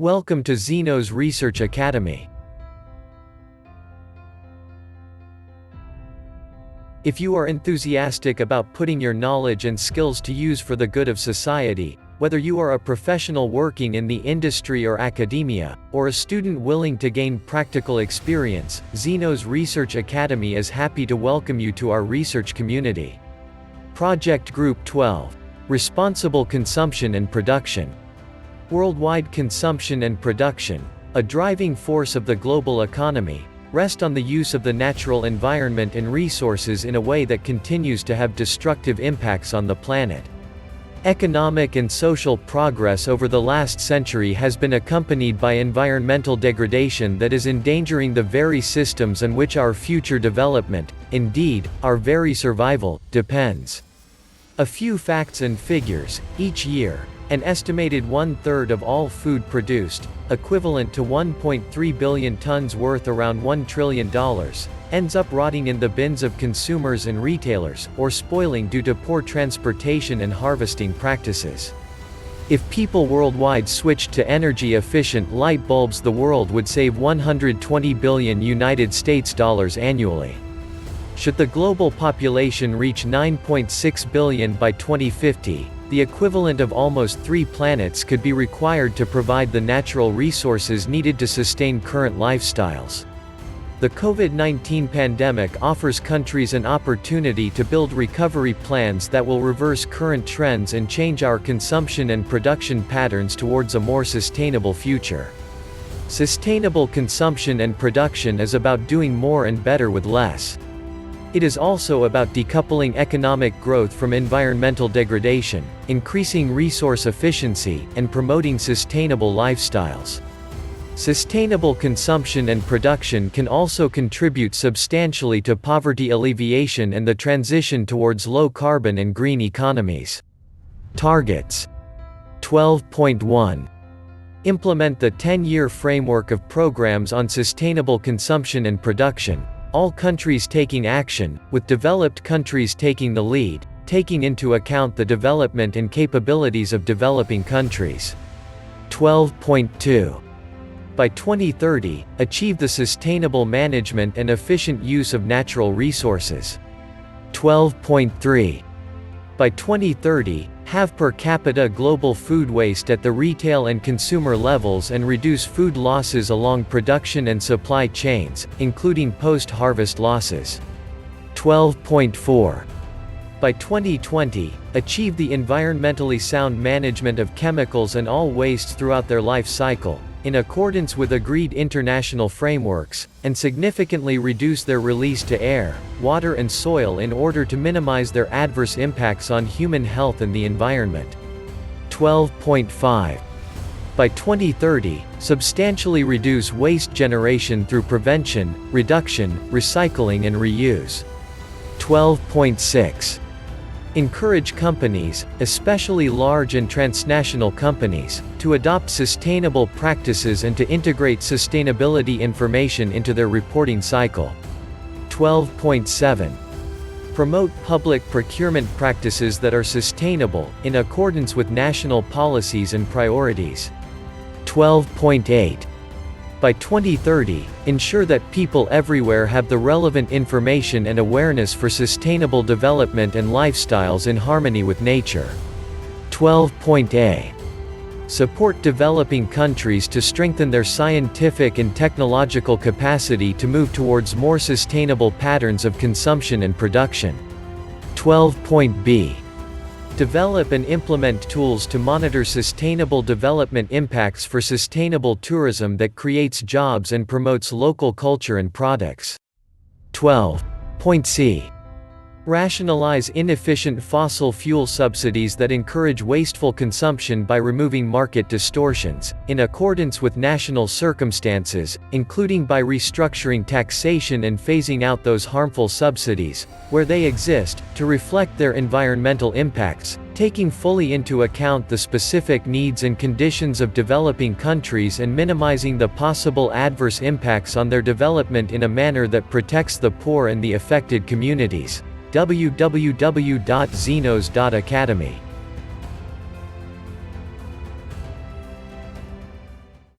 Welcome to Zeno's Research Academy. If you are enthusiastic about putting your knowledge and skills to use for the good of society, whether you are a professional working in the industry or academia, or a student willing to gain practical experience, Zeno's Research Academy is happy to welcome you to our research community. Project Group 12. Responsible Consumption and Production. Worldwide consumption and production, a driving force of the global economy, rest on the use of the natural environment and resources in a way that continues to have destructive impacts on the planet. Economic and social progress over the last century has been accompanied by environmental degradation that is endangering the very systems on which our future development, indeed, our very survival, depends. A few facts and figures: each year, an estimated 1/3 of all food produced, equivalent to 1.3 billion tons worth around $1 trillion, ends up rotting in the bins of consumers and retailers, or spoiling due to poor transportation and harvesting practices. If people worldwide switched to energy-efficient light bulbs, the world would save $120 billion US annually. Should the global population reach 9.6 billion by 2050, the equivalent of almost 3 planets could be required to provide the natural resources needed to sustain current lifestyles. The COVID-19 pandemic offers countries an opportunity to build recovery plans that will reverse current trends and change our consumption and production patterns towards a more sustainable future. Sustainable consumption and production is about doing more and better with less. It is also about decoupling economic growth from environmental degradation, increasing resource efficiency, and promoting sustainable lifestyles. Sustainable consumption and production can also contribute substantially to poverty alleviation and the transition towards low-carbon and green economies. Targets. 12.1. Implement the 10-year framework of programs on sustainable consumption and production, all countries taking action, with developed countries taking the lead, taking into account the development and capabilities of developing countries. 12.2. By 2030, achieve the sustainable management and efficient use of natural resources. 12.3. By 2030, halve per capita global food waste at the retail and consumer levels and reduce food losses along production and supply chains, including post-harvest losses. 12.4. By 2020, achieve the environmentally sound management of chemicals and all waste throughout their life cycle, in accordance with agreed international frameworks, and significantly reduce their release to air, water and soil in order to minimize their adverse impacts on human health and the environment. 12.5. By 2030, substantially reduce waste generation through prevention, reduction, recycling and reuse. 12.6. Encourage companies, especially large and transnational companies, to adopt sustainable practices and to integrate sustainability information into their reporting cycle. 12.7. Promote public procurement practices that are sustainable, in accordance with national policies and priorities. 12.8. By 2030, ensure that people everywhere have the relevant information and awareness for sustainable development and lifestyles in harmony with nature. 12.a. Support developing countries to strengthen their scientific and technological capacity to move towards more sustainable patterns of consumption and production. 12.b. Develop and implement tools to monitor sustainable development impacts for sustainable tourism that creates jobs and promotes local culture and products. 12.c. Rationalize inefficient fossil fuel subsidies that encourage wasteful consumption by removing market distortions, in accordance with national circumstances, including by restructuring taxation and phasing out those harmful subsidies, where they exist, to reflect their environmental impacts, taking fully into account the specific needs and conditions of developing countries and minimizing the possible adverse impacts on their development in a manner that protects the poor and the affected communities. www.zenos.academy